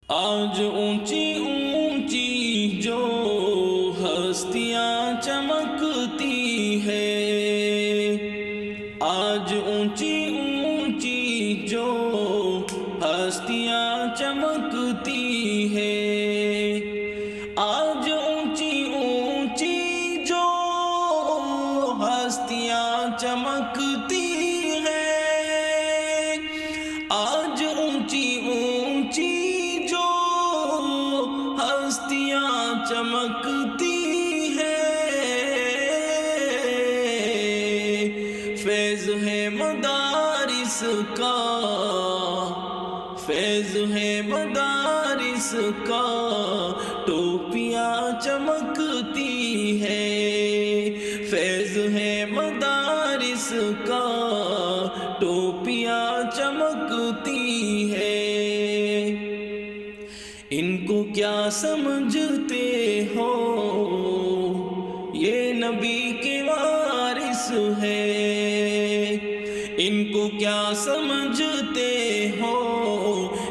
آج اونچی اونچی جو ہستیاں چمکتی ہے، آج اونچی اونچی جو ہستیاں چمکتی ہے، آج اونچی اونچی جو ہستیاں چمکتی ہے، آج اونچی اونچی جو ہستیاں چمکتی ہے، فیض ہے مدارس کا، فیض ہے مدارس کا، ٹوپیاں چمکتی ہے، فیض ہے مدارس کا، ٹوپیاں چمکتی ہے۔ ان کو کیا سمجھتے ہو، یہ نبی کے وارث ہے، ان کو کیا سمجھتے ہو،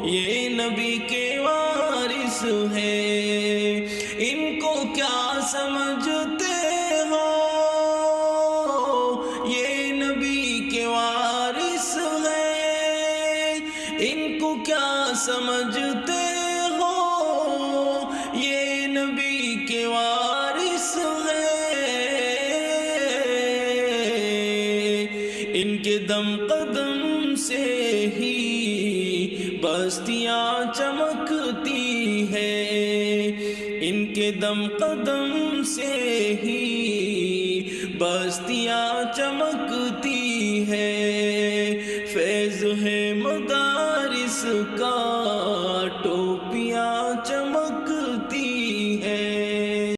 یہ نبی کے وارث ہے، ان کو کیا سمجھتے ہو، یہ نبی کے وارث ہے، ان کو کیا سمجھتے ہو، یہ نبی کے وارث ہے، ان کے دم قدم سے ہی بستیاں چمکتی ہے، ان کے دم قدم سے ہی بستیاں چمکتی ہے۔